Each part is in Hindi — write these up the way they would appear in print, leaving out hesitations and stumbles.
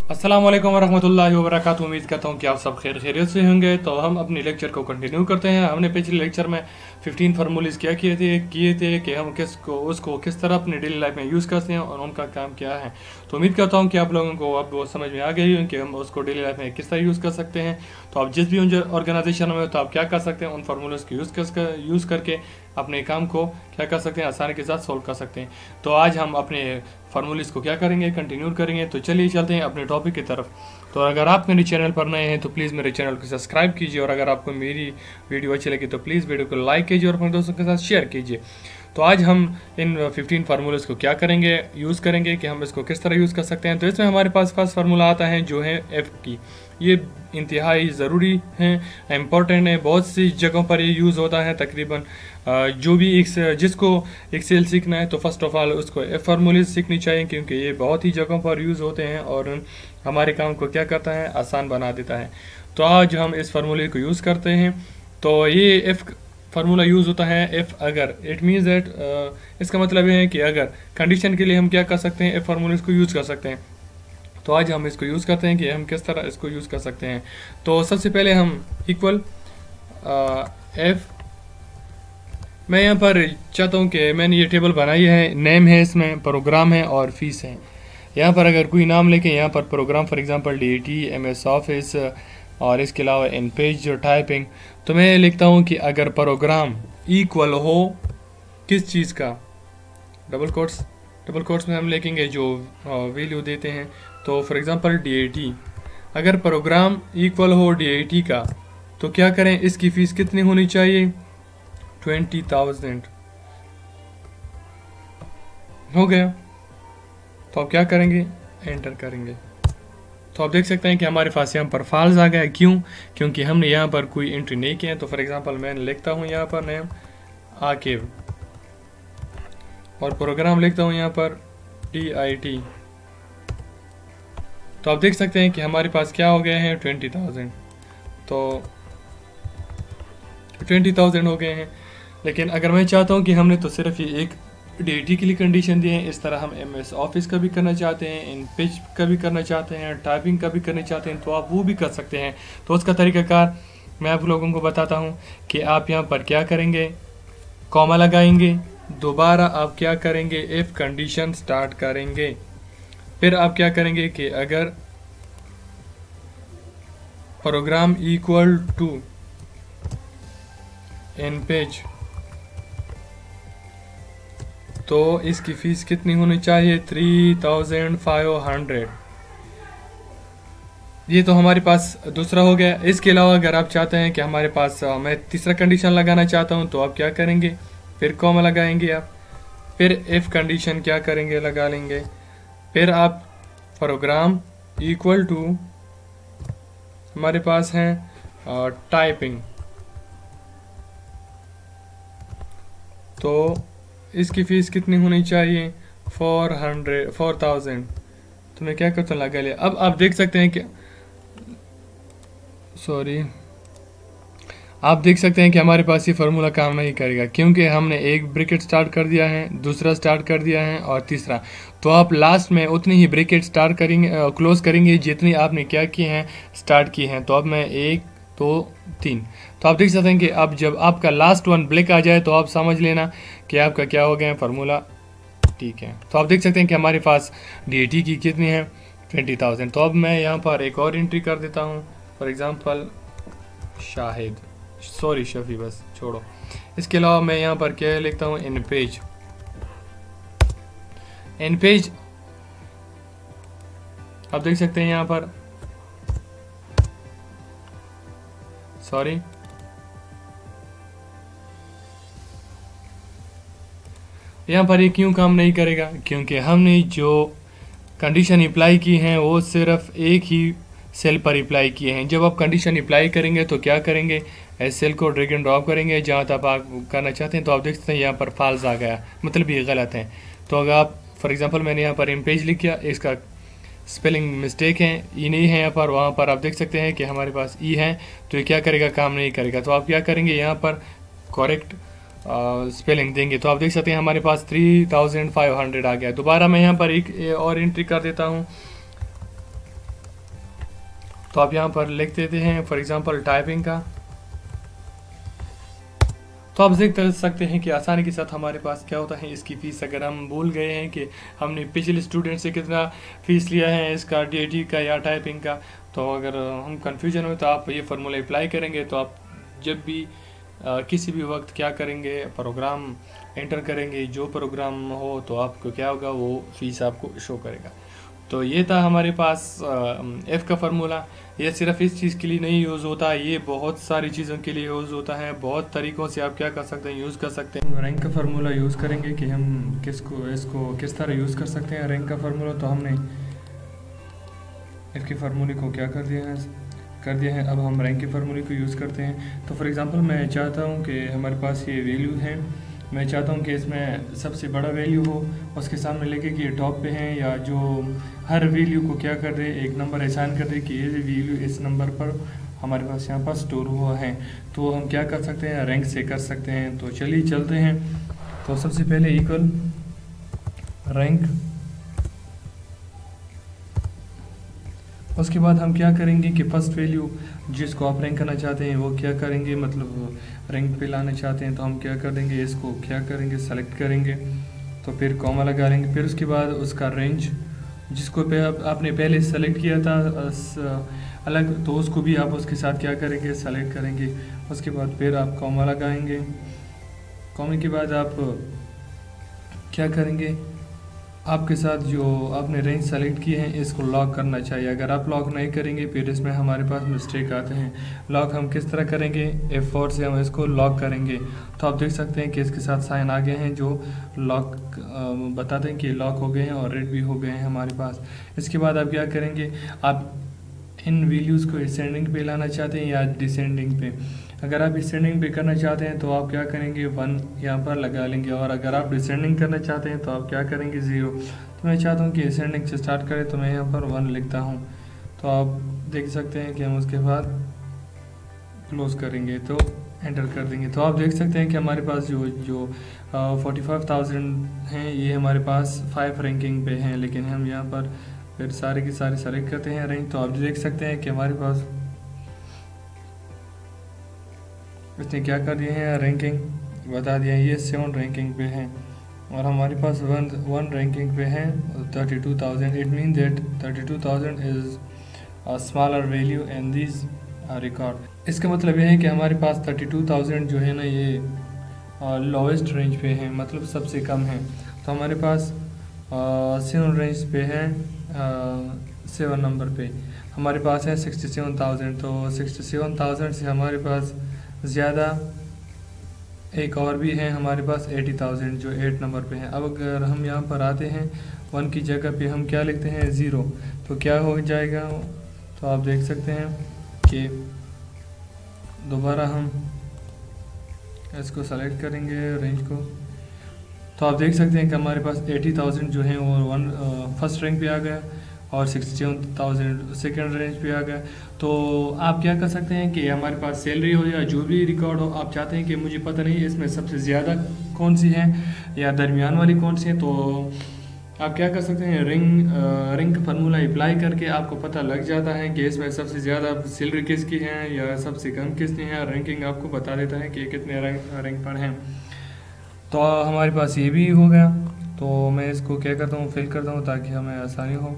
अस्सलाम वालेकुम वरहमतुल्लाहि वबरकातुहू। उम्मीद करता हूँ कि आप सब खैरियत से होंगे। तो हम अपने लेक्चर को कंटिन्यू करते हैं। हमने पिछले लेक्चर में 15 फार्मूलेस क्या किए थे कि हम उसको किस तरह अपनी डेली लाइफ में यूज़ करते हैं और उनका काम क्या है। तो उम्मीद करता हूँ कि आप लोगों को अब वो समझ में आ गई हो कि हम उसको डेली लाइफ में किस तरह यूज़ कर सकते हैं। तो आप जिस भी ऑर्गेनाइजेशन में हो तो आप क्या कर सकते हैं, उन फार्मूलेस को यूज़ करके अपने काम को क्या कर सकते हैं, आसानी के साथ सॉल्व कर सकते हैं। तो आज हम अपने फार्मूलेस को क्या करेंगे, कंटिन्यू करेंगे। तो चलिए चलते हैं अपने टॉपिक की तरफ। तो अगर आप मेरे चैनल पर नए हैं तो प्लीज़ मेरे चैनल को सब्सक्राइब कीजिए, और अगर आपको मेरी वीडियो अच्छी लगी तो प्लीज़ वीडियो को लाइक कीजिए और अपने दोस्तों के साथ शेयर कीजिए। तो आज हम इन 15 फार्मूलेस को क्या करेंगे, यूज़ करेंगे कि हम इसको किस तरह यूज़ कर सकते हैं। तो इसमें हमारे पास फर्स्ट फार्मूला आता है जो है एफ़ की। ये इंतहाई ज़रूरी है, इम्पोर्टेंट है, बहुत सी जगहों पर ये यूज़ होता है। तकरीबन जो भी जिसको एक्सेल सीखना है तो फर्स्ट ऑफ ऑल उसको एफ फार्मूले सीखनी चाहिए, क्योंकि ये बहुत ही जगहों पर यूज़ होते हैं और हमारे काम को क्या करता है, आसान बना देता है। तो आज हम इस फार्मूले को यूज़ करते हैं। तो ये एफ फार्मूला यूज़ होता है एफ अगर। इट मीन्स दैट इसका मतलब ये है कि अगर कंडीशन के लिए हम क्या कर सकते हैं, एफ फार्मूले को यूज़ कर सकते हैं। तो आज हम इसको यूज़ करते हैं कि हम किस तरह इसको यूज़ कर सकते हैं। तो सबसे पहले हम इक्वल एफ, मैं यहाँ पर चाहता हूँ कि मैंने ये टेबल बनाई है, नेम है, इसमें प्रोग्राम है और फीस है। यहाँ पर अगर कोई नाम लेके यहाँ पर program for example DAT, MS office और इसके अलावा इन पेज जो टाइपिंग, तो मैं लिखता हूँ कि अगर प्रोग्राम इक्वल हो किस चीज़ का, डबल कोट्स में हम लिखेंगे जो वैल्यू देते हैं। तो फॉर एग्जांपल DAT, अगर प्रोग्राम इक्वल हो DAT का तो क्या करें, इसकी फ़ीस कितनी होनी चाहिए, 20,000 हो गया। तो आप क्या करेंगे, एंटर करेंगे। तो आप देख सकते हैं कि हमारे पास यहाँ पर फॉल्स आ गया। क्यों? क्योंकि हमने यहाँ पर कोई एंट्री नहीं किया है। तो फॉर एग्जांपल मैं लिखता हूँ यहाँ पर नेम आकिब और प्रोग्राम लिखता हूँ यहाँ पर DIT। तो आप देख सकते हैं कि हमारे पास क्या हो गए हैं, 20,000। तो 20,000 हो गए हैं। लेकिन अगर मैं चाहता हूं कि हमने तो सिर्फ ये एक DAT के लिए कंडीशन दी है, इस तरह हम MS ऑफिस का भी करना चाहते हैं, इन पेज का भी करना चाहते हैं, टाइपिंग का भी करना चाहते हैं, तो आप वो भी कर सकते हैं। तो उसका तरीक़ाकार मैं आप लोगों को बताता हूं कि आप यहाँ पर क्या करेंगे, कॉमा लगाएंगे, दोबारा आप क्या करेंगे, इफ़ कंडीशन स्टार्ट करेंगे, फिर आप क्या करेंगे कि अगर program equal to in page, तो इसकी फ़ीस कितनी होनी चाहिए, 3,500। ये तो हमारे पास दूसरा हो गया। इसके अलावा अगर आप चाहते हैं कि हमारे पास मैं तीसरा कंडीशन लगाना चाहता हूं, तो आप क्या करेंगे, फिर कॉमा लगाएंगे आप, फिर इफ़ कंडीशन क्या करेंगे, लगा लेंगे, फिर आप प्रोग्राम इक्वल टू हमारे पास है टाइपिंग, तो इसकी फ़ीस कितनी होनी चाहिए, 4,000। तो मैं क्या करता हूँ, लगा लिया। अब आप देख सकते हैं कि आप देख सकते हैं कि हमारे पास ये फार्मूला काम नहीं करेगा, क्योंकि हमने एक ब्रैकेट स्टार्ट कर दिया है, दूसरा स्टार्ट कर दिया है और तीसरा। तो आप लास्ट में उतनी ही ब्रैकेट स्टार्ट करेंगे, क्लोज करेंगे जितनी आपने क्या की हैं, स्टार्ट की हैं। तो अब मैं 1 2 3, तो आप देख सकते हैं कि अब जब आपका लास्ट वन ब्लैक आ जाए तो आप समझ लेना कि आपका क्या हो गया फार्मूला ठीक है। तो आप देख सकते हैं कि हमारे पास DAT की कितनी है, 20,000। तो अब मैं यहाँ पर एक और एंट्री कर देता हूँ, for example Shahid, sorry Shafi, बस छोड़ो। इसके अलावा मैं यहाँ पर क्या लिखता हूँ, इन पेज आप देख सकते हैं यहाँ पर, सॉरी, यहाँ पर ये क्यों काम नहीं करेगा, क्योंकि हमने जो कंडीशन अप्लाई की हैं वो सिर्फ एक ही सेल पर अप्लाई किए हैं। जब आप कंडीशन अप्लाई करेंगे तो क्या करेंगे, इस सेल को ड्रैग एंड ड्रॉप करेंगे जहाँ तक आप करना चाहते हैं। तो आप देख सकते हैं यहाँ पर फॉल्स आ गया, मतलब ये गलत है। तो अगर आप फॉर एग्जांपल मैंने यहाँ पर इन पेज लिख किया, इसका स्पेलिंग मिस्टेक है, ई नहीं है यहाँ पर, वहाँ पर आप देख सकते हैं कि हमारे पास ई है, तो ये क्या करेगा, काम नहीं करेगा। तो आप क्या करेंगे, यहाँ पर करेक्ट स्पेलिंग देंगे। तो आप देख सकते हैं हमारे पास 3,500 आ गया। दोबारा मैं यहाँ पर एक और एंट्री कर देता हूँ, तो आप यहाँ पर लिख देते हैं फॉर एग्जांपल टाइपिंग का। तो आप देख सकते हैं कि आसानी के साथ हमारे पास क्या होता है, इसकी फ़ीस अगर हम भूल गए हैं कि हमने पिछले स्टूडेंट से कितना फ़ीस लिया है इसका डीएटी का या टाइपिंग का, तो अगर हम कंफ्यूजन हो तो आप ये फार्मूला अप्लाई करेंगे तो आप जब भी किसी भी वक्त क्या करेंगे, प्रोग्राम एंटर करेंगे, जो प्रोग्राम हो तो आपको क्या होगा, वो फ़ीस आपको शो करेगा। तो ये था हमारे पास एफ़ का फार्मूला। ये सिर्फ इस चीज़ के लिए नहीं यूज़ होता, ये बहुत सारी चीज़ों के लिए यूज़ होता है। बहुत तरीक़ों से आप क्या कर सकते हैं, यूज़ कर सकते हैं। रैंक का फार्मूला यूज़ करेंगे कि हम इसको किस तरह यूज़ कर सकते हैं रैंक का फार्मूला। तो हमने एफ़ के फार्मूले को क्या कर दिया है, अब हम रैंक के फार्मूले को यूज़ करते हैं। तो फॉर एग्ज़ाम्पल मैं चाहता हूँ कि हमारे पास ये वैल्यू है, मैं चाहता हूँ कि इसमें सबसे बड़ा वैल्यू हो, उसके सामने लेके कि ये टॉप पे है, या जो हर वैल्यू को क्या कर दे, एक नंबर असाइन कर दे कि ये वैल्यू इस नंबर पर हमारे पास यहाँ पर स्टोर हुआ है। तो हम क्या कर सकते हैं, रैंक से कर सकते हैं। तो चलिए चलते हैं। तो सबसे पहले इक्वल रैंक, उसके बाद हम क्या करेंगे कि फर्स्ट वैल्यू जिसको आप रैंक करना चाहते हैं वो क्या करेंगे, मतलब रैंक पे लाना चाहते हैं, तो हम क्या कर देंगे, इसको क्या करेंगे, सेलेक्ट करेंगे, तो फिर कॉमा लगा लेंगे। फिर उसके बाद उसका रेंज जिसको पे आपने पहले सेलेक्ट किया था अलग, तो उसको भी आप उसके साथ क्या करेंगे, सेलेक्ट करेंगे। उसके बाद फिर आप कॉमा लगाएंगे। कॉमे के बाद आप क्या करेंगे, आपके साथ जो आपने रेंज सेलेक्ट किए हैं इसको लॉक करना चाहिए। अगर आप लॉक नहीं करेंगे फिर इसमें हमारे पास मिस्टेक आते हैं। लॉक हम किस तरह करेंगे, F4 से हम इसको लॉक करेंगे। तो आप देख सकते हैं कि इसके साथ साइन आ गए हैं जो लॉक बताते हैं कि लॉक हो गए हैं और रेड भी हो गए हैं हमारे पास। इसके बाद आप क्या करेंगे, आप इन वैल्यूज़ को असेंडिंग पे लाना चाहते हैं या डिसेंडिंग पे। अगर आप असेंडिंग पे करना चाहते हैं तो आप क्या करेंगे, 1 यहाँ पर लगा लेंगे, और अगर आप डिसेंडिंग करना चाहते हैं तो आप क्या करेंगे, 0। तो मैं चाहता हूँ कि असेंडिंग से स्टार्ट करें, तो मैं यहाँ पर 1 लिखता हूँ। तो आप देख सकते हैं कि हम उसके बाद क्लोज करेंगे तो एंटर कर देंगे। तो आप देख सकते हैं कि हमारे पास जो 45,000 हैं ये हमारे पास 5 रैंकिंग पे हैं, लेकिन हम यहाँ पर फिर सारे के सारे सेलेक्ट करते हैं रैंक। तो आप देख सकते हैं कि हमारे पास इसने क्या कर दिए हैं, रैंकिंग बता दिया, ये 7 रैंकिंग पे हैं और हमारे पास 1 रैंकिंग पे है 32,000। It mean that 32,000 is a smaller value in this record. इसका मतलब यह है कि हमारे पास 32,000 जो है ना ये लोवेस्ट रेंज पे है, मतलब सबसे कम है। तो हमारे पास 7 रेंज पे है, 7 नंबर पे हमारे पास है 67,000। तो 67,000 से हमारे पास ज़्यादा एक और भी है हमारे पास 80,000 जो 8 नंबर पे है। अब अगर हम यहाँ पर आते हैं 1 की जगह पे हम क्या लिखते हैं, 0, तो क्या हो जाएगा। तो आप देख सकते हैं कि दोबारा हम इसको सेलेक्ट करेंगे रेंज को, तो आप देख सकते हैं कि हमारे पास 80,000 जो है वो फर्स्ट रैंक पे आ गया और 67,000 सेकेंड रेंज पे आ गया। तो आप क्या कर सकते हैं कि हमारे पास सैलरी हो या जो भी रिकॉर्ड हो, आप चाहते हैं कि मुझे पता नहीं इसमें सबसे ज़्यादा कौन सी है या दरमियान वाली कौन सी है, तो आप क्या कर सकते हैं, रैंक फार्मूला अप्लाई करके आपको पता लग जाता है कि इसमें सबसे ज़्यादा सैलरी किसकी है या सबसे कम किसकी है। रैंकिंग आपको बता देता है कि कितने रैंक पर हैं। तो हमारे पास ये भी हो गया। तो मैं इसको क्या करता हूँ, फिल करता हूँ ताकि हमें आसानी हो।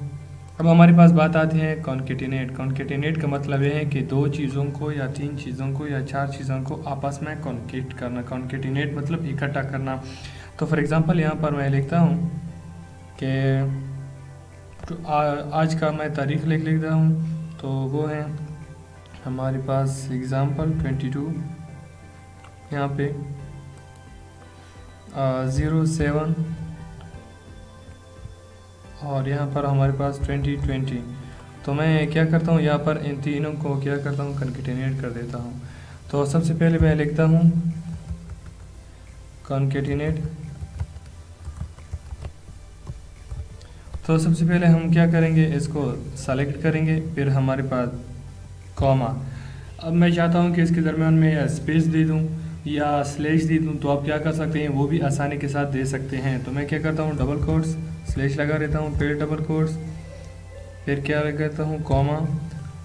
अब हमारे पास बात आती है कॉन्केटिनेट। कॉन्केटिनेट का मतलब ये है कि 2 चीज़ों को या 3 चीज़ों को या 4 चीज़ों को आपस में कॉन्केट करना। कॉन्केटिनेट मतलब इकट्ठा करना। तो फॉर एग्ज़ाम्पल यहाँ पर मैं लिखता हूँ कि आज का मैं तारीख लिख लेता हूँ, तो वो है हमारे पास एग्ज़ाम्पल 22, यहाँ पे 07 और यहाँ पर हमारे पास 2020। तो मैं क्या करता हूँ, यहाँ पर इन तीनों को क्या करता हूँ, कॉन्केटिनेट कर देता हूँ। तो सबसे पहले मैं लिखता हूँ कॉन्केटिनेट। तो सबसे पहले हम क्या करेंगे, इसको सेलेक्ट करेंगे, फिर हमारे पास कॉमा। अब मैं चाहता हूँ कि इसके दरम्यान में स्पेस दे दूँ या स्लैश दे दूँ, तो आप क्या कर सकते हैं, वो भी आसानी के साथ दे सकते हैं। तो मैं क्या करता हूँ, डबल कोट्स स्लैश लगा देता हूँ, फिर डबल कोट्स, फिर क्या करता हूँ, कॉमा,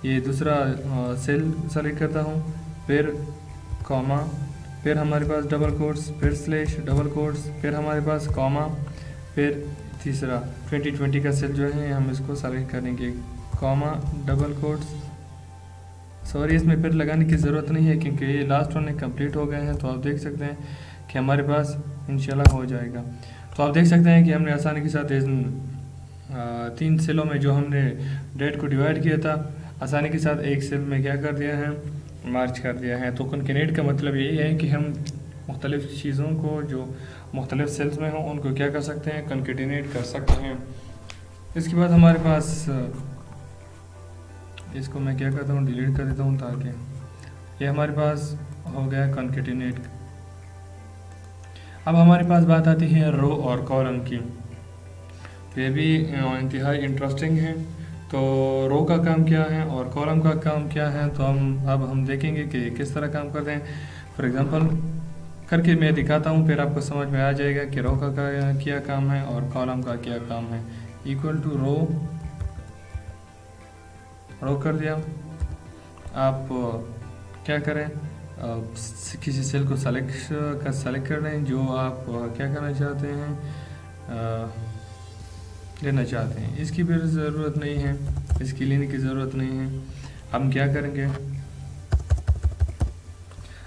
ये दूसरा सेल सेलेक्ट करता हूँ, फिर कॉमा, फिर हमारे पास डबल कोट्स, फिर स्लैश डबल कोट्स, फिर हमारे पास कॉमा, फिर तीसरा 2020 का सेल जो है हम इसको सेलेक्ट करेंगे, कॉमा डबल कोट्स। सॉरी, इसमें फिर लगाने की ज़रूरत नहीं है क्योंकि ये लास्ट वाले कंप्लीट हो गए हैं। तो आप देख सकते हैं कि हमारे पास इंशाल्लाह हो जाएगा। तो आप देख सकते हैं कि हमने आसानी के साथ इन 3 सेलों में जो हमने डेट को डिवाइड किया था, आसानी के साथ एक सेल में क्या कर दिया है, मार्च कर दिया है। तो कॉन्केनेट का मतलब यही है कि हम मुख्तलिफ़ चीज़ों को जो मुख्तलिफ़ सेल्स में हों उनको क्या कर सकते हैं, कॉन्केटिनेट कर सकते हैं। इसके बाद हमारे पास इसको मैं क्या करता हूँ, डिलीट कर देता हूँ ताकि ये हमारे पास हो गया कॉन्केटिनेट। अब हमारे पास बात आती है रो और कॉलम की। ये भी इंतहाई इंटरेस्टिंग है। तो रो का काम क्या है और कॉलम का काम क्या है, तो हम देखेंगे कि किस तरह काम करते हैं। फॉर एग्जांपल करके मैं दिखाता हूँ, फिर आपको समझ में आ जाएगा कि रो का क्या काम है और कॉलम का क्या काम है। इक्वल टू रो कर दिया। आप क्या करें, किसी सेल को सेलेक्ट कर लें जो आप क्या करना चाहते हैं, लेना चाहते हैं। इसकी भी ज़रूरत नहीं है, इसकी लेने की ज़रूरत नहीं है। हम क्या करेंगे,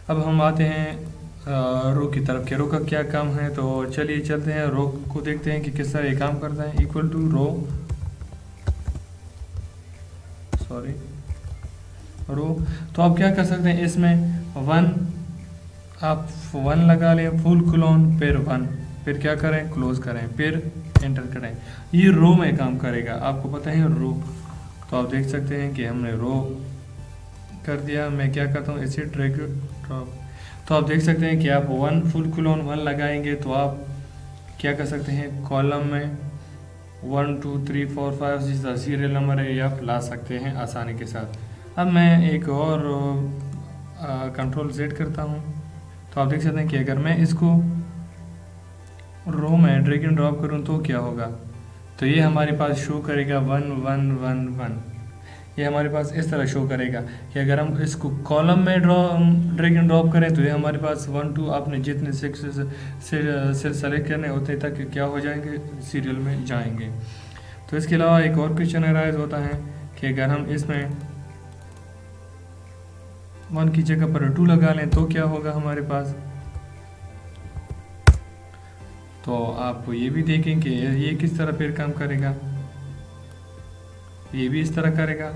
अब हम आते हैं रो की तरफ के रो का क्या काम है। तो चलिए चलते हैं रो को देखते हैं कि किस तरह ये काम करता है। इक्वल टू रो तो आप क्या कर सकते हैं, इसमें 1 आप 1 लगा लें, फुल क्लोन, फिर 1, फिर क्या करें, क्लोज करें, फिर एंटर करें। ये रो में काम करेगा, आपको पता है रो। तो आप देख सकते हैं कि हमने रो कर दिया। मैं क्या करता हूँ, इसे ड्रैग ड्रॉप। तो आप देख सकते हैं कि आप 1 फुल क्लोन 1 लगाएंगे तो आप क्या कर सकते हैं, कॉलम में 1 2 3 4 5 जिस तरह सीरियल नंबर है ये आप ला सकते हैं आसानी के साथ। अब मैं एक और कंट्रोल Z करता हूँ। तो आप देख सकते हैं कि अगर मैं इसको रो में ड्रैग एंड ड्रॉप करूँ तो क्या होगा, तो ये हमारे पास शो करेगा 1 1 1 1। ये हमारे पास इस तरह शो करेगा कि अगर हम इसको कॉलम में ड्रैग एंड ड्रॉप करें तो ये हमारे पास 1 2 आपने जितने सेल सेलेक्ट करने होते तक क्या हो जाएंगे, सीरियल में जाएंगे। तो इसके अलावा एक और क्वेश्चन अराइज होता है कि अगर हम इसमें 1 की जगह पर 2 लगा लें तो क्या होगा हमारे पास। तो आप ये भी देखें कि ये किस तरह फिर काम करेगा, ये भी इस तरह करेगा।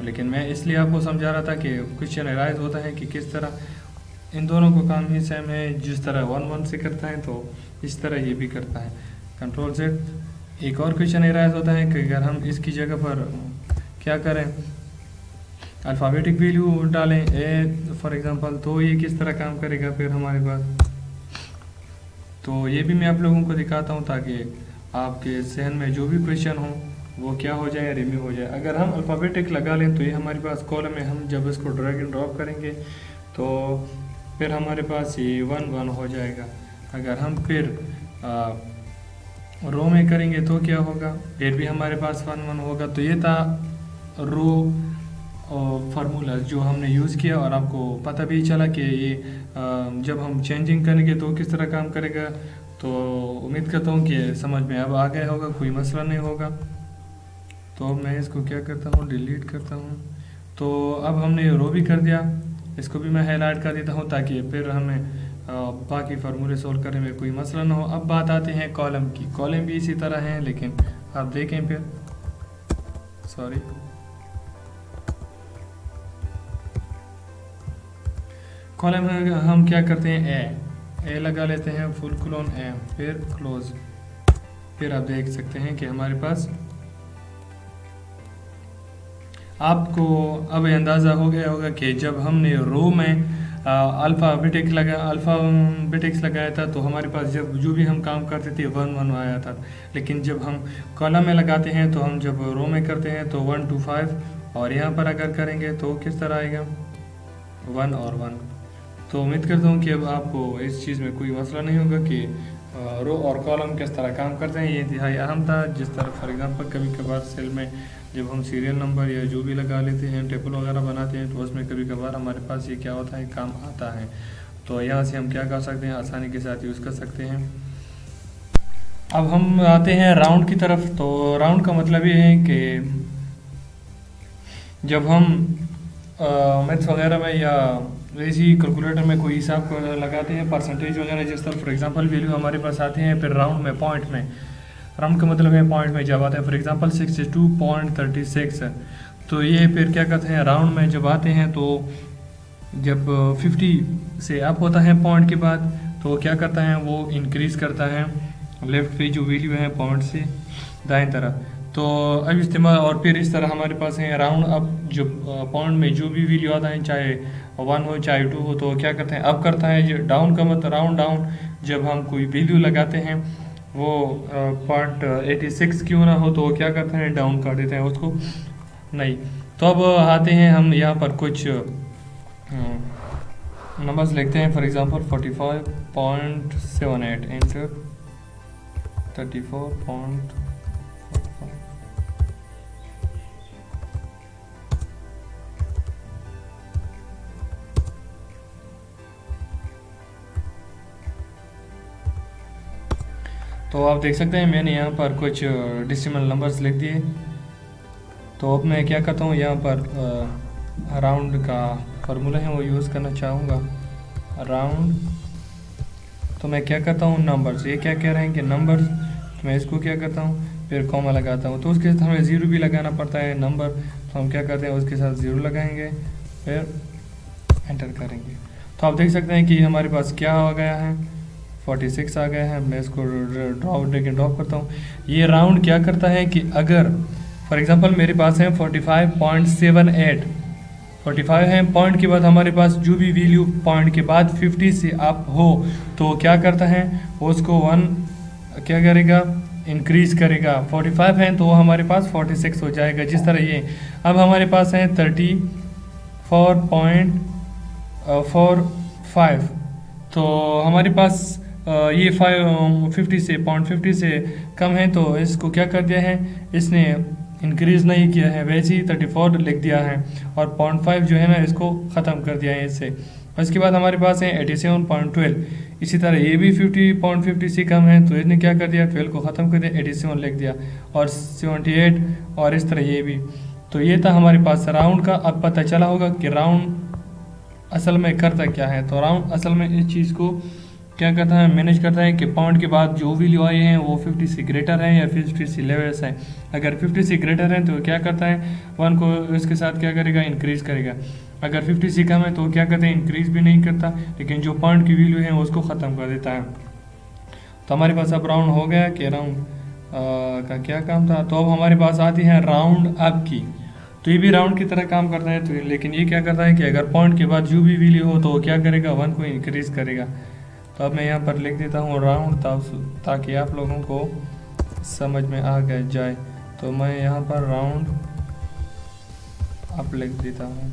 लेकिन मैं इसलिए आपको समझा रहा था कि क्वेश्चन अराइज होता है कि किस तरह इन दोनों को काम ही सेम है। जिस तरह 1 1 से करता है तो इस तरह ये भी करता है, कंट्रोल Z। एक और क्वेश्चन अराइज होता है कि अगर हम इसकी जगह पर क्या करें, अल्फ़ाबेटिक वैल्यू डालें ए फॉर एग्जांपल, तो ये किस तरह काम करेगा फिर हमारे पास। तो ये भी मैं आप लोगों को दिखाता हूँ ताकि आपके जहन में जो भी क्वेश्चन हो वो क्या हो जाए, रिमूव हो जाए। अगर हम अल्फ़ाबेटिक लगा लें तो ये हमारे पास कॉलम में हम जब इसको ड्रैग एंड ड्रॉप करेंगे तो फिर हमारे पास ये 1 1 हो जाएगा। अगर हम फिर रो में करेंगे तो क्या होगा, फिर भी हमारे पास 1 1 होगा। तो ये था रो फार्मूला जो हमने यूज़ किया और आपको पता भी चला कि ये जब हम चेंजिंग करेंगे तो किस तरह काम करेगा। तो उम्मीद करता हूँ कि समझ में अब आ गया होगा, कोई मसला नहीं होगा। तो मैं इसको क्या करता हूँ, डिलीट करता हूँ। तो अब हमने रो भी कर दिया, इसको भी मैं हाईलाइट कर देता हूँ ताकि फिर हमें बाकी फार्मूले सोल्व करने में कोई मसला ना हो। अब बात आती है कॉलम की। कॉलम भी इसी तरह हैं, लेकिन आप देखें फिर सॉरी कॉलम हम क्या करते हैं, ए लगा लेते हैं, फुल क्लोन ए, फिर क्लोज। फिर आप देख सकते हैं कि हमारे पास आपको अब अंदाज़ा हो गया होगा कि जब हमने रो में अल्फ़ाबेटिक्स लगाया था तो हमारे पास जब जो भी हम काम करते थे 1 1 आया था। लेकिन जब हम कॉलम में लगाते हैं तो हम जब रो में करते हैं तो 1 2 5, और यहाँ पर अगर करेंगे तो किस तरह आएगा, 1 और 1। तो उम्मीद करता हूँ कि अब आपको इस चीज़ में कोई मसला नहीं होगा कि रो और कॉलम किस तरह काम करते हैं ये इंतहाई अहम था। जिस तरह फॉर एग्जांपल कभी कभार सेल में जब हम सीरियल नंबर या जो भी लगा लेते हैं, टेबल वगैरह बनाते हैं, तो उसमें कभी कभार हमारे पास ये क्या होता है, काम आता है। तो यहाँ से हम क्या कर सकते हैं, आसानी के साथ यूज़ कर सकते हैं। अब हम आते हैं राउंड की तरफ। तो राउंड का मतलब ये है कि जब हम मैथ्स वगैरह में या वैसी कैलकुलेटर में कोई हिसाब लगाते हैं, परसेंटेज वगैरह, जिस तरह फॉर एग्जांपल वैल्यू हमारे पास आते हैं, फिर राउंड में, पॉइंट में, राउंड का मतलब है पॉइंट में जब आते हैं, फॉर एग्जांपल 62.36 है, तो ये फिर क्या कहते हैं, राउंड में जब आते हैं तो जब 50 से अप होता है पॉइंट के बाद, तो क्या करता है, वो इंक्रीज़ करता है लेफ्ट पे जो वैल्यू है पॉइंट से दाएं तरफ। तो अब इस्तेमाल, और फिर इस तरह हमारे पास है राउंड अप, जो पॉइंट में जो भी वैल्यू आता है, चाहे 1 हो चाहे 2 हो, तो क्या करते हैं, अप करता है। जो डाउन का मतलब राउंड डाउन, जब हम कोई वैल्यू लगाते हैं वो .86 क्यों ना हो, तो क्या करते हैं, डाउन कर देते हैं उसको, नहीं। तो अब आते हैं हम यहाँ पर कुछ नंबर्स लिखते हैं। For example 45.78 into 34.45। तो आप देख सकते हैं मैंने यहाँ पर कुछ डेसिमल नंबर्स लिख दिए। तो अब मैं क्या करता हूँ, यहाँ पर राउंड का फार्मूला है वो यूज़ करना चाहूँगा, राउंड। तो मैं क्या करता हूँ, नंबर्स, ये क्या कह रहे हैं कि नंबर्स, तो मैं इसको क्या करता हूँ, फिर कॉमा लगाता हूँ। तो उसके साथ हमें ज़ीरो भी लगाना पड़ता है, नंबर, तो हम क्या करते हैं, उसके साथ ज़ीरो लगाएंगे, फिर एंटर करेंगे। तो आप देख सकते हैं कि हमारे पास क्या हो गया है, 46 आ गया है। मैं इसको ड्रॉप करता हूँ। ये राउंड क्या करता है कि अगर फॉर एग्जांपल मेरे पास है 45.78, 45 है, पॉइंट के बाद हमारे पास जो भी वैल्यू पॉइंट के बाद 50 से अप हो, तो क्या करता है, उसको 1 क्या करेगा, इंक्रीज करेगा। 45 है तो हमारे पास 46 हो जाएगा, जिस तरह ये। अब हमारे पास है 34.45, तो हमारे पास ये 50 से 0.50 से कम है, तो इसको क्या कर दिया है, इसने इंक्रीज़ नहीं किया है, वैसे ही 34 लिख दिया है, और 0.5 जो है ना, इसको ख़त्म कर दिया है इससे। उसके बाद हमारे पास है 87.12। इसी तरह ये भी 50.50 से कम है, तो इसने क्या कर दिया, 12 को ख़त्म कर दिया, 87 लिख दिया, और 78, और इस तरह ये भी। तो ये था हमारे पास राउंड का। अब पता चला होगा कि राउंड असल में करता क्या है। तो राउंड असल में इस चीज़ को क्या करता है, मैनेज करता है कि पॉइंट के बाद जो वैल्यू आए हैं वो 50 से ग्रेटर है या 50 से लेस है। अगर 50 से ग्रेटर है तो क्या करता है, 1 को इसके साथ क्या करेगा, इंक्रीज़ करेगा। अगर 50 से कम है तो क्या करते हैं, इंक्रीज़ भी नहीं करता, लेकिन जो पॉइंट की वैल्यू है उसको ख़त्म कर देता है। तो हमारे पास अब राउंड हो गया कि राउंड का क्या काम था। तो अब हमारे पास आती है राउंड अप की। तो ये भी राउंड की तरह काम करता है, तो लेकिन ये क्या करता है कि अगर पॉइंट के बाद जो भी वैल्यू हो तो क्या करेगा, 1 को इंक्रीज़ करेगा। तो अब मैं यहाँ पर लिख देता हूँ राउंड, ताकि आप लोगों को समझ में आ गया जाए। तो मैं यहाँ पर राउंड अप लिख देता हूँ।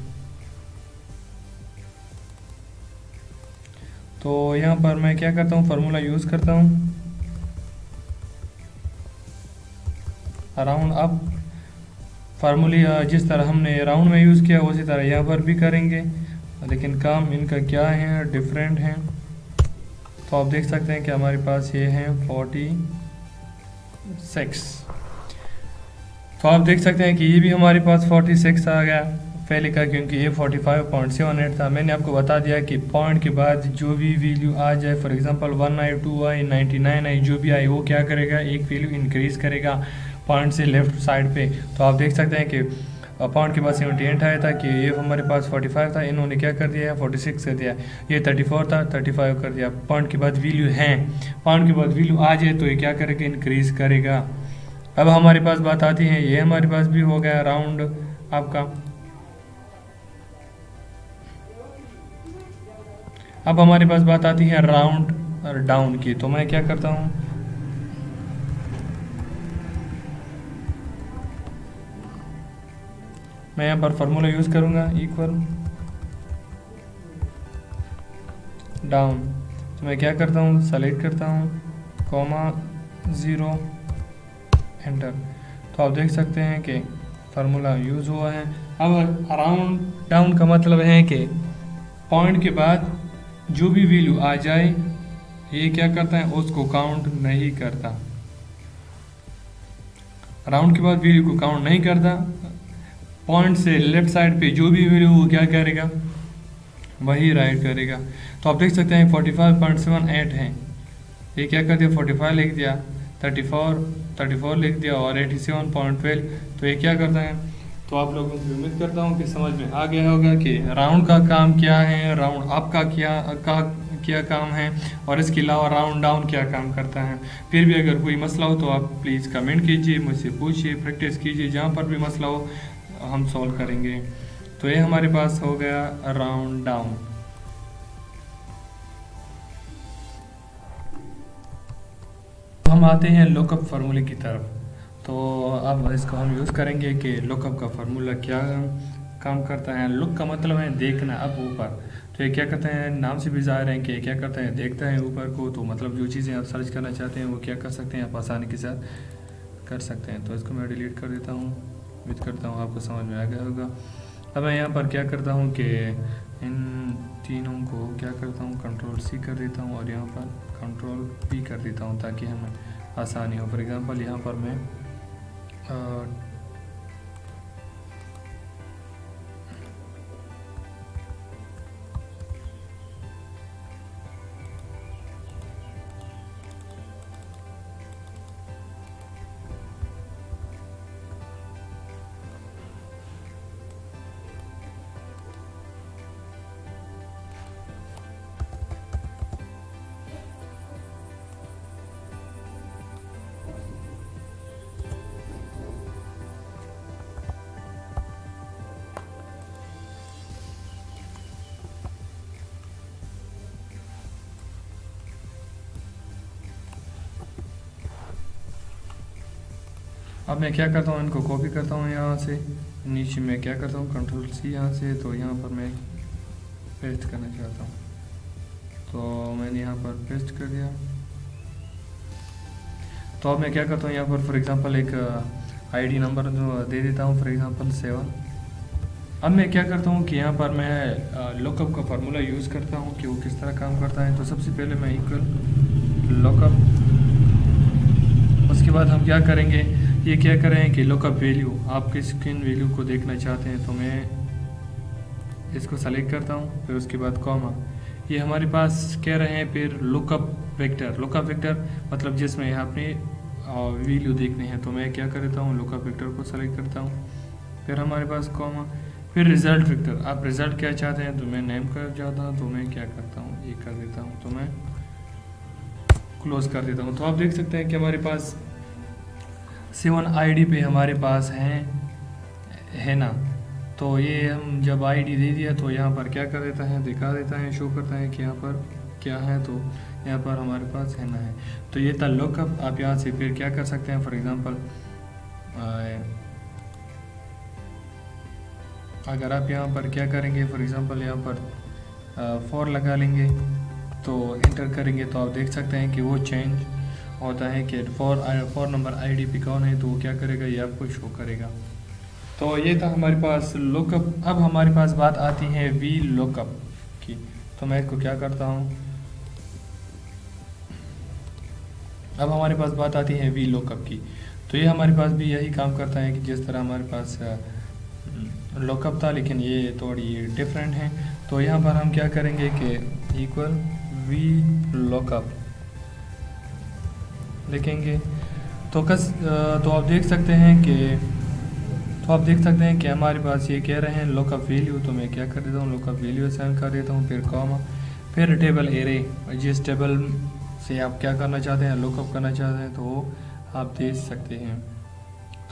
तो यहाँ पर मैं क्या करता हूँ, फार्मूला यूज़ करता हूँ, राउंड अप। फार्मूला जिस तरह हमने राउंड में यूज़ किया उसी तरह यहाँ पर भी करेंगे, लेकिन काम इनका क्या है, डिफरेंट है। तो आप देख सकते हैं कि हमारे पास ये है 46। तो आप देख सकते हैं कि ये भी हमारे पास 46 आ गया पहले का, क्योंकि ये 45.78 था। मैंने आपको बता दिया कि पॉइंट के बाद जो भी वैल्यू आ जाए, फॉर एग्जांपल 1 आई, 2 आई, 99 आई, जो भी आई, वो क्या करेगा, एक वैल्यू इंक्रीज़ करेगा पॉइंट से लेफ्ट साइड पे। तो आप देख सकते हैं कि पॉइंट के बाद 78 आया था, कि ये हमारे पास 45 था, इन्होंने क्या कर दिया है, 46 कर दिया। ये 34 था, 35 कर दिया। पॉइंट के बाद वैल्यू है, पॉइंट के बाद वैल्यू आ जाए तो ये क्या करेगा, इंक्रीज़ करेगा। अब हमारे पास बात आती है, ये हमारे पास भी हो गया राउंड आपका। अब हमारे पास बात आती है राउंड और डाउन की। तो मैं क्या करता हूँ, मैं यहाँ पर फार्मूला यूज़ करूँगा, इक्वल डाउन। तो मैं क्या करता हूँ, सेलेक्ट करता हूँ कॉमा 0 एंटर। तो आप देख सकते हैं कि फार्मूला यूज़ हुआ है। अब अराउंड डाउन का मतलब है कि पॉइंट के बाद जो भी वैल्यू आ जाए ये क्या करता है, उसको काउंट नहीं करता। राउंड के बाद वैल्यू को काउंट नहीं करता। पॉइंट से लेफ्ट साइड पे जो भी वैल्यू वो क्या करेगा, वही राइट करेगा। तो आप देख सकते हैं 45.78 है, ये क्या कर दिया 45 लिख दिया, 34 लिख दिया और 87.12। तो ये क्या करता है, तो आप लोगों से उम्मीद करता हूँ कि समझ में आ गया होगा कि राउंड का काम क्या है, राउंड अप का क्या काम है, और इसके अलावा राउंड डाउन क्या काम करता है। फिर भी अगर कोई मसला हो तो आप प्लीज़ कमेंट कीजिए, मुझसे पूछिए, प्रैक्टिस कीजिए, जहाँ पर भी मसला हो हम सॉल्व करेंगे। तो ये हमारे पास हो गया राउंड डाउन। हम आते हैं लुकअप फार्मूले की तरफ। तो अब इसको हम यूज़ करेंगे कि लुकअप का फार्मूला क्या काम करता है। लुक का मतलब है देखना, अब ऊपर। तो ये क्या करते हैं, नाम से भी ज़ाहिर है कि क्या करते हैं, देखता है ऊपर को। तो मतलब जो चीज़ें आप सर्च करना चाहते हैं वो क्या कर सकते हैं, आप आसानी के साथ कर सकते हैं। तो इसको मैं डिलीट कर देता हूँ, उम्मीद करता हूँ आपको समझ में आ गया होगा। अब मैं यहाँ पर क्या करता हूँ कि इन तीनों को क्या करता हूँ, कंट्रोल-C कर देता हूँ और यहाँ पर कंट्रोल-V कर देता हूँ ताकि हमें आसानी हो। फॉर एग्ज़ाम्पल यहाँ पर मैं अब मैं क्या करता हूँ, इनको कॉपी करता हूँ यहाँ से नीचे। मैं क्या करता हूँ, कंट्रोल-C यहाँ से। तो यहाँ पर मैं पेस्ट करना चाहता हूँ, तो मैंने यहाँ पर पेस्ट कर दिया। तो अब मैं क्या करता हूँ, यहाँ पर फॉर एग्ज़ाम्पल एक आईडी नंबर दे देता हूँ, फॉर एग्ज़ाम्पल 7। अब मैं क्या करता हूँ कि यहाँ पर मैं लुकअप का फार्मूला यूज़ करता हूँ कि वो किस तरह काम करता है। तो सबसे पहले मैं इक्वल लुकअप, उसके बाद हम क्या करेंगे, ये क्या करें कि लुकअप वैल्यू, आप किन वैल्यू को देखना चाहते हैं। तो मैं इसको सेलेक्ट करता हूँ, फिर उसके बाद कॉमा। ये हमारे पास कह रहे हैं फिर लुकअप वेक्टर। लुकअप वेक्टर मतलब जिसमें आपने वैल्यू देखने हैं। तो मैं क्या कर देता हूँ, लुकअप वेक्टर को सेलेक्ट करता हूँ, फिर हमारे पास कॉमा, फिर रिज़ल्ट वेक्टर। आप रिज़ल्ट क्या चाहते हैं, तो मैं नेम कर चाहता हूँ, तो मैं क्या करता हूँ, ये कर देता हूँ, तो मैं क्लोज कर देता हूँ। तो आप देख सकते हैं कि हमारे पास 7 आईडी पे हमारे पास है ना। तो ये हम जब आईडी दे दिया तो यहाँ पर क्या कर देता है, दिखा देता है, शो करता है कि यहाँ पर क्या है। तो यहाँ पर हमारे पास है ना है। तो ये था लुकअप। आप यहाँ से फिर क्या कर सकते हैं, फॉर एग्ज़ाम्पल अगर आप यहाँ पर क्या करेंगे, फॉर एग्ज़ाम्पल यहाँ पर 4 लगा लेंगे, तो इंटर करेंगे, तो आप देख सकते हैं कि वो चेंज होता है कि 4 नंबर आईडी पे कौन है। तो वो क्या करेगा, ये आपको शो करेगा। तो ये था हमारे पास लुकअप। अब हमारे पास बात आती है वी लुकअप की। तो मैं इसको क्या करता हूँ, अब हमारे पास बात आती है वी लुकअप की। तो ये हमारे पास भी यही काम करता है कि जिस तरह हमारे पास लुकअप था, लेकिन ये थोड़ी डिफरेंट है। तो यहाँ पर हम क्या करेंगे कि इक्वल वी लुकअप लिखेंगे। तो आप देख सकते हैं कि हमारे पास ये कह रहे हैं लुकअप वैल्यू। तो मैं क्या कर देता हूँ, लुकअप वैल्यू असाइन कर देता हूँ, फिर कॉमा, फिर टेबल एरे। जिस टेबल से आप क्या करना चाहते हैं, लुकअप करना चाहते हैं, तो वो आप देख सकते हैं।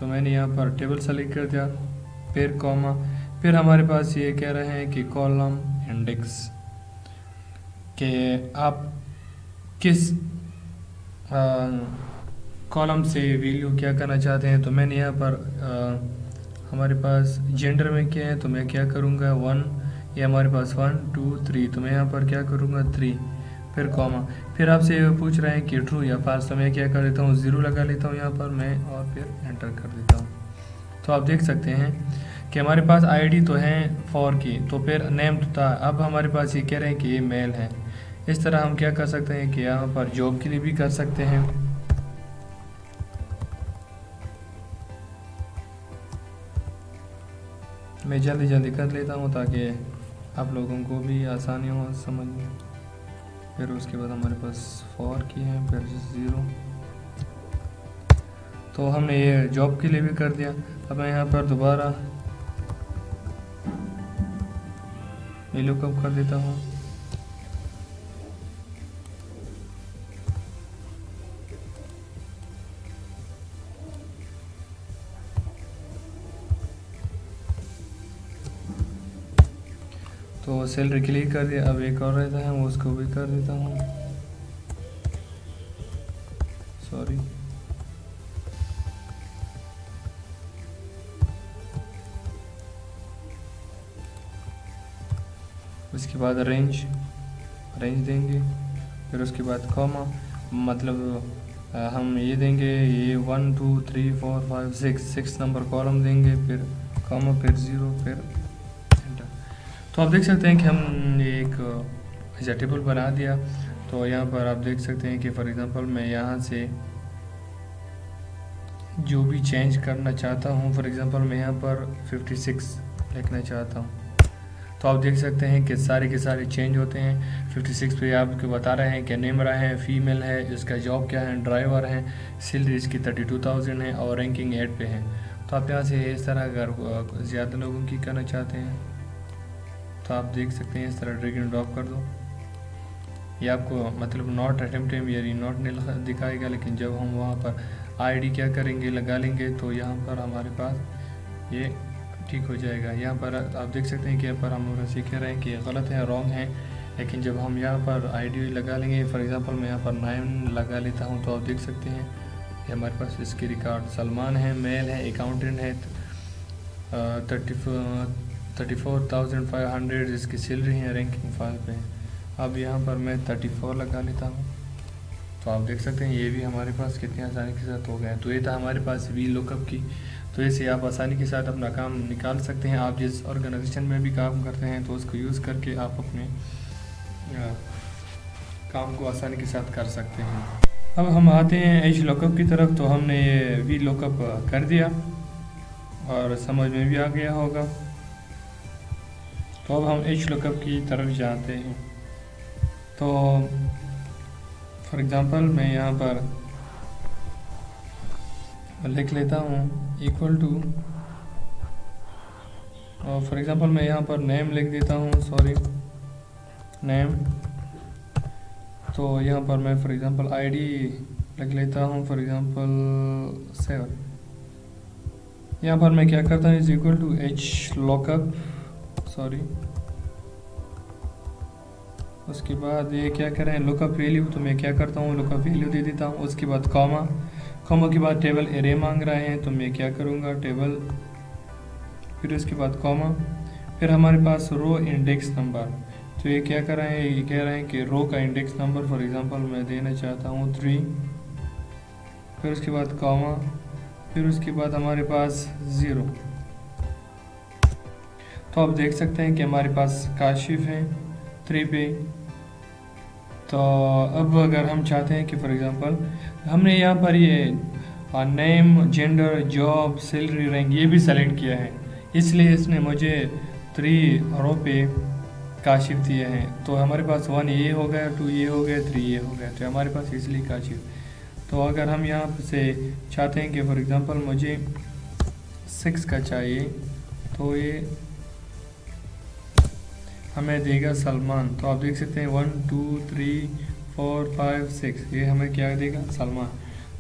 तो मैंने यहाँ पर टेबल सेलेक्ट कर दिया, फिर कॉमा, फिर हमारे पास ये कह रहे हैं कि कॉलम इंडेक्स, कि आप किस कॉलम से वैल्यू क्या करना चाहते हैं। तो मैंने यहाँ पर हमारे पास जेंडर में क्या है, तो मैं क्या करूँगा 1, ये हमारे पास 1 2 3, तो मैं यहाँ पर क्या करूँगा 3। फिर कॉमा, फिर आपसे पूछ रहे हैं कि ट्रू या फॉल्स, तो मैं क्या कर देता हूँ 0 लगा लेता हूँ यहाँ पर मैं और फिर एंटर कर देता हूँ। तो आप देख सकते हैं कि हमारे पास आईडी तो है 4 की, तो फिर नेम तो था, अब हमारे पास ये कह रहे हैं कि ये मेल है। इस तरह हम क्या कर सकते हैं कि यहाँ पर जॉब के लिए भी कर सकते हैं। मैं जल्दी जल्दी कर लेता हूँ ताकि आप लोगों को भी आसानी हो समझ में। फिर उसके बाद हमारे पास 4 की है, फिर 0, तो हमने ये जॉब के लिए भी कर दिया। अब मैं यहाँ पर दोबारा ये लुकअप कर देता हूँ। तो सैलरी क्लिक कर दिया। अब एक और रहता है, मैं उसको भी कर देता हूँ, सॉरी। उसके बाद रेंज देंगे, फिर उसके बाद कॉमा, मतलब हम ये देंगे, ये 1 2 3 4 5 6 नंबर कॉलम देंगे, फिर कॉमा, फिर 0, फिर एंटर। तो आप देख सकते हैं कि हमने एक ऐसा टेबल बना दिया। तो यहाँ पर आप देख सकते हैं कि फॉर एग्जांपल मैं यहाँ से जो भी चेंज करना चाहता हूँ, फॉर एग्जांपल मैं यहाँ पर 56 लिखना चाहता हूँ, तो आप देख सकते हैं कि सारे के सारे चेंज होते हैं। 56 पे आपको बता रहे हैं कि नेम रहा है, फीमेल है, इसका जॉब क्या है, ड्राइवर है, सैलरी इसकी 32,000 है और रैंकिंग 8 पे है। तो आप यहाँ से इस तरह अगर ज़्यादा लोगों की करना चाहते हैं तो आप देख सकते हैं इस तरह ड्रैग एंड ड्रॉप कर दो। ये आपको मतलब नॉट अटेम्प्ट या नॉट नहीं दिखाएगा, लेकिन जब हम वहाँ पर आईडी क्या करेंगे लगा लेंगे तो यहाँ पर हमारे पास ये ठीक हो जाएगा। यहाँ पर आप देख सकते हैं कि यहाँ पर हम लोग सीख रहे हैं कि गलत है, रॉन्ग है, लेकिन जब हम यहाँ पर आईडी लगा लेंगे, फॉर एग्जांपल मैं यहाँ पर 9 लगा लेता हूँ, तो आप देख सकते हैं कि हमारे पास इसकी रिकॉर्ड सलमान है, मेल है, अकाउंटेंट है, 34,500 इसकी सैलरी है, रैंकिंग 5 पे है। अब यहाँ पर मैं 34 लगा लेता हूँ, तो आप देख सकते हैं ये भी हमारे पास कितनी आसानी के साथ हो गया। तो ये था हमारे पास वी लुकअप की। तो ऐसे आप आसानी के साथ अपना काम निकाल सकते हैं। आप जिस ऑर्गेनाइजेशन में भी काम करते हैं तो उसको यूज़ करके आप अपने काम को आसानी के साथ कर सकते हैं। अब हम आते हैं एच लुकअप की तरफ। तो हमने ये वी लुकअप कर दिया और समझ में भी आ गया होगा। तो अब हम एच लुकअप की तरफ जाते हैं। तो फॉर एग्ज़ाम्पल मैं यहाँ पर लिख लेता हूँ इक्वल टू, और फॉर एग्ज़ाम्पल मैं यहाँ पर नेम लिख देता हूँ, सॉरी नेम। तो यहाँ पर मैं फॉर एग्ज़ाम्पल आईडी लिख लेता हूँ, फॉर एग्ज़ाम्पल 7। यहाँ पर मैं क्या करता हूँ is equal to H lookup, sorry. उसके बाद ये क्या करें लुकअप वैल्यू, तो मैं क्या करता हूँ लुकअप वैल्यू दे देता हूँ। उसके बाद कॉमा, कॉमा के बाद टेबल एरे मांग रहे हैं तो मैं क्या करूँगा टेबल, फिर उसके बाद कॉमा, फिर हमारे पास रो इंडेक्स नंबर। तो ये क्या कर रहे हैं, ये कह रहे हैं कि रो का इंडेक्स नंबर फॉर एग्जांपल मैं देना चाहता हूँ 3, फिर उसके बाद कॉमा, फिर उसके बाद हमारे पास 0। तो आप देख सकते हैं कि हमारे पास काशिफ है 3 पे। तो अब अगर हम चाहते हैं कि फॉर एग्जांपल हमने यहाँ पर ये name, gender, job, salary, rank ये भी सेलेक्ट किया है, इसलिए इसने मुझे 3 रो पे काशिफ दिए हैं। तो हमारे पास 1 ये हो गया, 2 ये हो गया, 3 ये हो गया, तो हमारे पास इसलिए काशिफ। तो अगर हम यहाँ से चाहते हैं कि फॉर एग्जांपल मुझे 6 का चाहिए, तो ये हमें देगा सलमान। तो आप देख सकते हैं 1 2 3 4 5 6 ये हमें क्या देगा सलमान।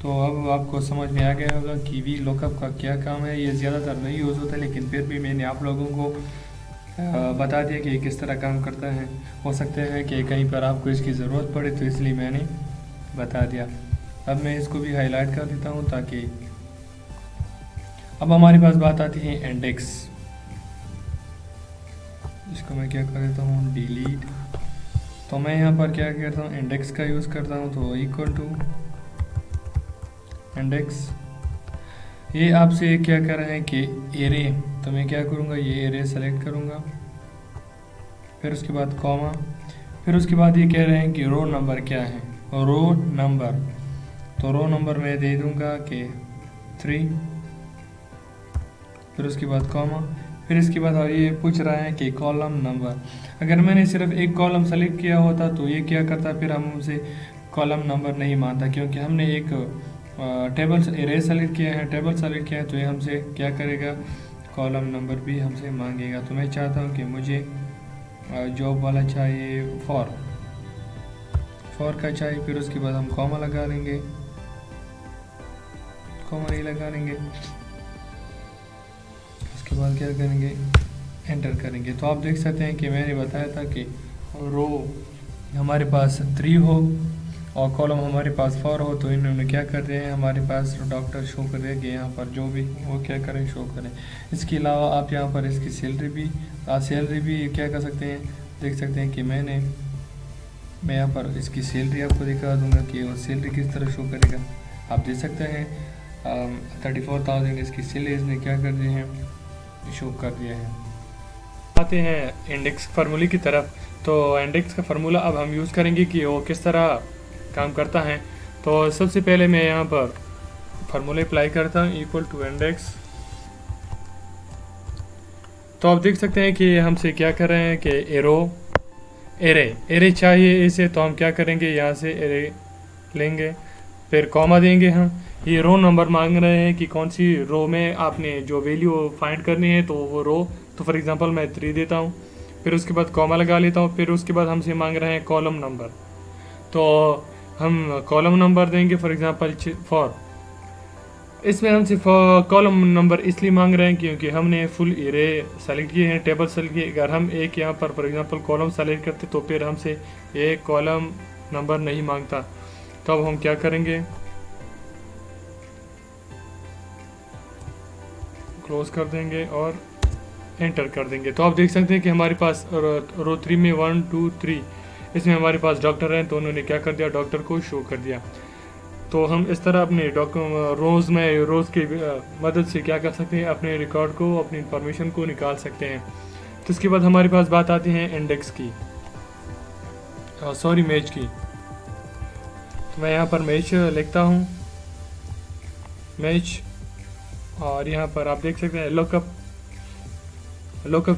तो अब आपको समझ में आ गया होगा कि वी लुकअप का क्या काम है। ये ज़्यादातर नहीं यूज़ होता, लेकिन फिर भी मैंने आप लोगों को बता दिया कि किस तरह काम करता है। हो सकता है कि कहीं पर आपको इसकी ज़रूरत पड़े, तो इसलिए मैंने बता दिया। अब मैं इसको भी हाईलाइट कर देता हूँ ताकि अब हमारे पास बात आती है इंडेक्स। इसको मैं क्या कर देता हूँ डिलीट। तो तो मैं यहाँ पर क्या करता हूँ, इंडेक्स का यूज़ करता हूँ, तो इक्वल टू इंडेक्स। ये आपसे क्या कर रहे हैं कि एरे, तो मैं क्या करूँगा, ये एरे सेलेक्ट करूँगा, फिर उसके बाद कॉमा, फिर उसके बाद ये कह रहे हैं कि रो नंबर क्या है, रो नंबर, तो रो नंबर मैं दे दूँगा कि 3, फिर उसके बाद कॉमा, फिर इसके बाद ये पूछ रहा है कि कॉलम नंबर। अगर मैंने सिर्फ एक कॉलम सेलेक्ट किया होता तो ये क्या करता, फिर हम उसे कॉलम नंबर नहीं मानता, क्योंकि हमने एक टेबल एरे सेलेक्ट किया है, टेबल सेलेक्ट किया है, तो ये हमसे क्या करेगा, कॉलम नंबर भी हमसे मांगेगा। तो मैं चाहता हूँ कि मुझे जॉब वाला चाहिए फॉर का चाहिए, फिर उसके बाद हम कॉमा लगा देंगे, कॉमा नहीं लगा देंगे, उसके बाद क्या करेंगे, एंटर करेंगे। तो आप देख सकते हैं कि मैंने बताया था कि रो हमारे पास 3 हो और कॉलम हमारे पास 4 हो, तो इन्होंने क्या कर दिया है, हमारे पास डॉक्टर शो कर दिया कि यहाँ पर जो भी वो क्या करें, शो करें। इसके अलावा आप यहाँ पर इसकी सैलरी भी क्या कर सकते हैं, देख सकते हैं कि मैं यहाँ पर इसकी सैलरी आपको दिखा दूंगा कि वो सैलरी किस तरह शो करेगा। आप देख सकते हैं 34,000 इसकी सैलरी इसने क्या कर दिए हैं, शो कर दिया है। आते हैं इंडेक्स फार्मूले की तरफ। तो इंडेक्स का फार्मूला अब हम यूज़ करेंगे कि वो किस तरह काम करता है। तो सबसे पहले मैं यहाँ पर फार्मूले अप्लाई करता हूँ, इक्वल टू इंडेक्स। तो आप देख सकते हैं कि हमसे क्या कर रहे हैं कि एरे चाहिए इसे, तो हम क्या करेंगे, यहाँ से एरे लेंगे, फिर कॉमा देंगे। हम ये रो नंबर मांग रहे हैं कि कौन सी रो में आपने जो वैल्यू फाइंड करनी है, तो वो रो, तो फॉर एग्जांपल मैं 3 देता हूँ, फिर उसके बाद कॉमा लगा लेता हूँ, फिर उसके बाद हमसे मांग रहे हैं कॉलम नंबर, तो हम कॉलम नंबर देंगे फॉर एग्जांपल 4। इसमें हमसे कॉलम नंबर इसलिए मांग रहे हैं क्योंकि हमने फुल एरे सेलेक्ट किए हैं, टेबल सेलेक्ट किए। अगर हम एक यहाँ पर फॉर एग्जांपल कॉलम सेलेक्ट करते तो फिर हमसे एक कॉलम नंबर नहीं मांगता। तो अब हम क्या करेंगे, क्लोज कर देंगे और एंटर कर देंगे। तो आप देख सकते हैं कि हमारे पास रो 3 में 1 2 3 इसमें हमारे पास डॉक्टर हैं, तो उन्होंने क्या कर दिया, डॉक्टर को शो कर दिया। तो हम इस तरह अपने रोज़ की मदद से क्या कर सकते हैं, अपने रिकॉर्ड को, अपनी इंफॉर्मेशन को निकाल सकते हैं। तो इसके बाद हमारे पास बात आती है इंडेक्स की, मैच की। तो मैं यहाँ पर मैच लिखता हूँ, मैच, और यहाँ पर आप देख सकते हैं लुकअप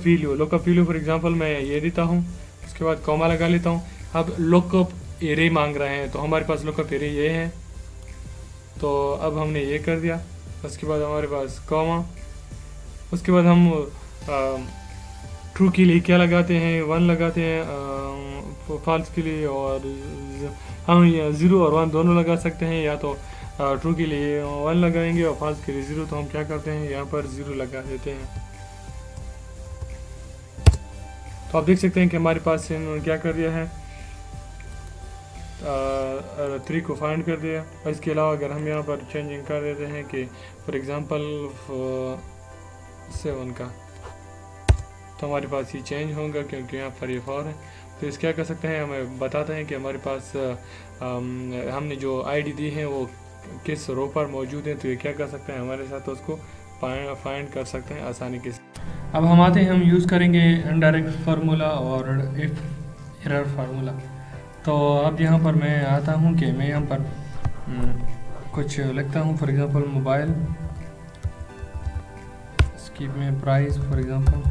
वैल्यू फॉर एग्जांपल मैं ये देता हूँ, उसके बाद कॉमा लगा लेता हूँ। अब लुकअप एरे मांग रहे हैं, तो हमारे पास लुकअप एरे ये है, तो अब हमने ये कर दिया। उसके बाद हमारे पास कॉमा, उसके बाद हम ट्रू के लिए क्या लगाते हैं, 1 लगाते हैं, फॉल्स के लिए, और हम 0 और 1 दोनों लगा सकते हैं, या तो ट्रू के लिए 1 लगाएंगे और फॉल्स के लिए 0। तो हम क्या करते हैं, यहाँ पर 0 लगा देते हैं। तो आप देख सकते हैं कि हमारे पास इन्होंने क्या कर दिया है, 3 को फाइंड कर दिया। और इसके अलावा अगर हम यहाँ पर चेंजिंग कर देते हैं कि फॉर एग्जांपल 7 का, तो हमारे पास ये चेंज होगा क्योंकि यहाँ पर ये 4 है। तो इस क्या कर सकते हैं, हमें बताते हैं कि हमारे पास हमने जो आईडी दी है वो किस रो पर मौजूद है। तो ये क्या कर सकते हैं, हमारे साथ उसको फाइंड कर सकते हैं आसानी के। अब हम आते हैं, हम यूज़ करेंगे इनडायरेक्ट फार्मूला और इफ एरर फार्मूला। तो अब यहाँ पर मैं आता हूँ कि मैं यहाँ पर कुछ लिखता हूँ, फॉर एग्जांपल मोबाइल, इसकी में प्राइस फॉर एग्जांपल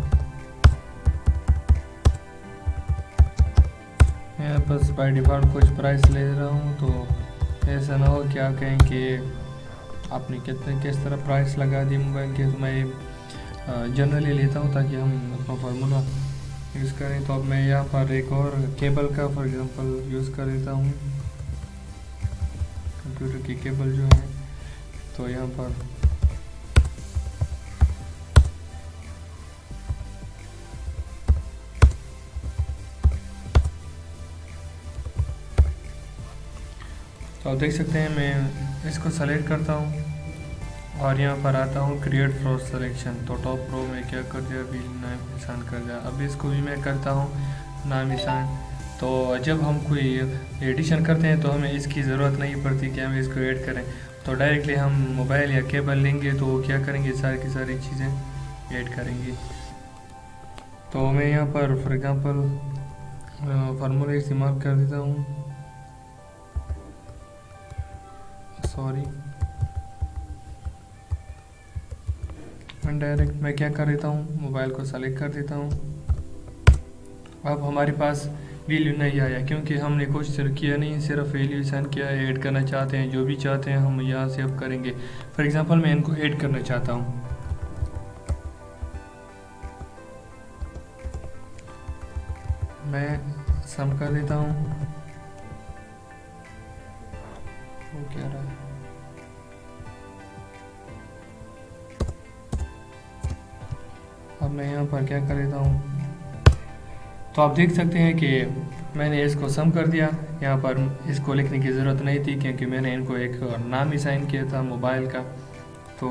मैं बस बाय डिफ़ॉल्ट कुछ प्राइस ले रहा हूँ। तो ऐसा ना हो कि आप कहें कि आपने किस तरह प्राइस लगा दी मोबाइल के, तो मैं जनरली लेता हूँ ताकि हम अपना फार्मूला यूज़ करें। तो अब मैं यहाँ पर एक और केबल का फॉर एग्जांपल यूज़ कर देता हूँ, कंप्यूटर की केबल जो है। तो यहाँ पर तो आप देख सकते हैं, मैं इसको सेलेक्ट करता हूँ और यहाँ पर आता हूँ क्रिएट फ्रॉम सिलेक्शन। तो टॉप रो में क्या कर दिया, अभी नाम निशान कर दिया। अब इसको भी मैं करता हूँ नाम निशान, तो जब हम कोई एडिशन करते हैं तो हमें इसकी ज़रूरत नहीं पड़ती कि हम इसको ऐड करें, तो डायरेक्टली हम मोबाइल या केबल लेंगे तो क्या करेंगे, सारी की सारी चीज़ें ऐड करेंगे। तो मैं यहाँ पर फॉर एग्ज़ाम्पल फार्मूला इस्तेमाल कर देता हूँ, सॉरी डायरेक्ट मैं क्या कर देता हूँ, मोबाइल को सेलेक्ट कर देता हूँ। अब हमारे पास वैल्यू नहीं आया क्योंकि हमने कुछ किया नहीं, सिर्फ वैल्यू साइन किया है। ऐड करना चाहते हैं, जो भी चाहते हैं हम यहाँ से अब करेंगे। फॉर एग्जांपल मैं इनको ऐड करना चाहता हूँ, मैं सम कर देता हूँ। वो क्या रहा है, अब मैं यहाँ पर क्या कर देता हूँ, तो आप देख सकते हैं कि मैंने इसको सम कर दिया। यहाँ पर इसको लिखने की ज़रूरत नहीं थी क्योंकि मैंने इनको एक नाम ही साइन किया था मोबाइल का। तो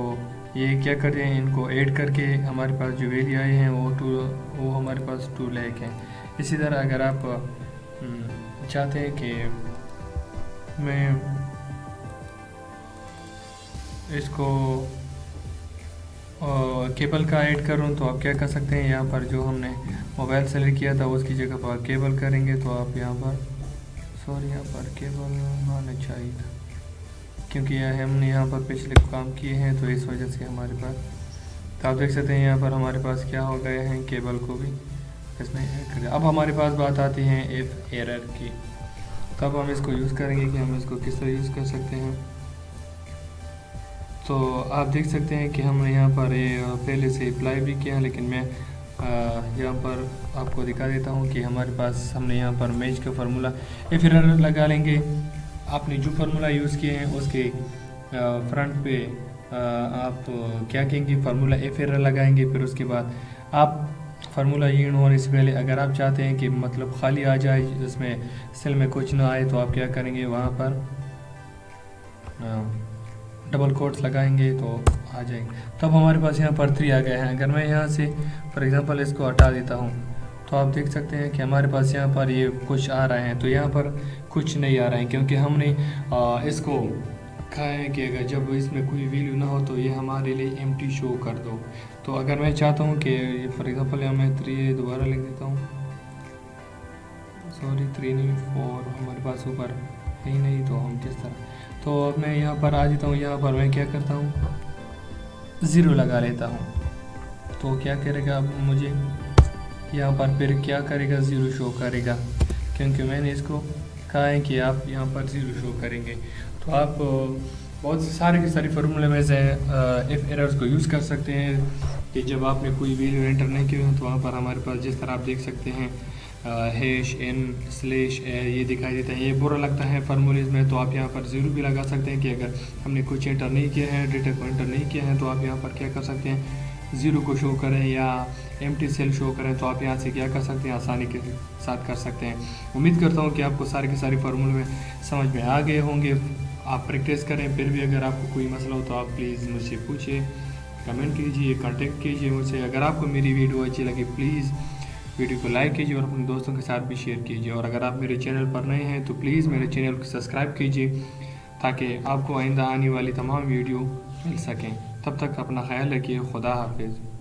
ये क्या कर रहे हैं, इनको ऐड करके हमारे पास जो वैल्यू आए हैं वो हमारे पास 2 लाख हैं। इसी तरह अगर आप चाहते हैं कि मैं इसको केबल का ऐड करूं तो आप क्या कर सकते हैं, यहाँ पर जो हमने मोबाइल सेलेक्ट किया था उसकी जगह पर केबल करेंगे। तो आप यहाँ पर यहाँ पर केबल आना चाहिए था क्योंकि हमने यहाँ पर पिछले काम किए हैं तो इस वजह से हमारे पास, तो आप देख सकते हैं यहाँ पर हमारे पास क्या हो गए हैं, केबल को भी इसमें ऐड कर दिया। अब हमारे पास बात आती है इफ एरर की, तब हम इसको यूज़ करेंगे कि हम इसको किस तरह यूज़ कर सकते हैं। तो आप देख सकते हैं कि हमने यहाँ पर पहले से अप्लाई भी किया, लेकिन मैं यहाँ पर आपको दिखा देता हूँ कि हमारे पास हमने यहाँ पर मैच का फार्मूला इफ एरर लगा लेंगे। आपने जो फार्मूला यूज़ किए हैं उसके फ्रंट पे आप क्या कहेंगे, फार्मूला इफ एरर लगाएंगे। फिर उसके बाद आप फार्मूला यूज़ होने से पहले अगर आप चाहते हैं कि मतलब खाली आ जाए, इसमें सेल में कुछ ना आए, तो आप क्या करेंगे, वहाँ पर डबल कोट्स लगाएंगे तो आ जाएंगे। तब हमारे पास यहाँ पर 3 आ गए हैं। अगर मैं यहाँ से फॉर एग्जांपल इसको हटा देता हूँ तो आप देख सकते हैं कि हमारे पास यहाँ पर ये कुछ आ रहे हैं, तो यहाँ पर कुछ नहीं आ रहे हैं क्योंकि हमने इसको कहा है कि अगर जब इसमें कोई वैल्यू ना हो तो ये हमारे लिए एम्प्टी शो कर दो। तो अगर मैं चाहता हूँ कि फॉर एग्जांपल यहाँ मैं 3 दोबारा लिख देता हूँ, सॉरी 3 नहीं 4 हमारे पास ऊपर है ही नहीं, तो हम किस तरह, तो अब मैं यहाँ पर आ जाता हूँ। यहाँ पर मैं क्या करता हूँ, 0 लगा लेता हूँ। तो क्या करेगा, अब मुझे यहाँ पर फिर क्या करेगा, 0 शो करेगा क्योंकि मैंने इसको कहा है कि आप यहाँ पर 0 शो करेंगे। तो आप बहुत सारे के सारे फार्मूले में से इफ एरर्स को यूज़ कर सकते हैं कि जब आपने कोई वैल्यू एंटर नहीं की हो तो वहाँ पर हमारे पास जिस तरह आप देख सकते हैं हैश n स्लैश ये दिखाई देता है। ये बुरा लगता है फार्मूलेज में, तो आप यहाँ पर 0 भी लगा सकते हैं कि अगर हमने कुछ एंटर नहीं किया है, डेटा को एंटर नहीं किया है, तो आप यहाँ पर क्या कर सकते हैं, 0 को शो करें या एम्प्टी सेल शो करें। तो आप यहाँ से क्या कर सकते हैं, आसानी के साथ कर सकते हैं। उम्मीद करता हूँ कि आपको सारे के सारे फार्मूले में समझ में आ गए होंगे। आप प्रैक्टिस करें, फिर भी अगर आपको कोई मसला हो तो आप प्लीज़ मुझसे पूछिए, कमेंट कीजिए, कांटेक्ट कीजिए मुझसे। अगर आपको मेरी वीडियो अच्छी लगी प्लीज़ वीडियो को लाइक कीजिए और अपने दोस्तों के साथ भी शेयर कीजिए। और अगर आप मेरे चैनल पर नए हैं तो प्लीज़ मेरे चैनल को सब्सक्राइब कीजिए ताकि आपको आइंदा आने वाली तमाम वीडियो मिल सकें। तब तक अपना ख्याल रखिए। खुदा हाफिज़।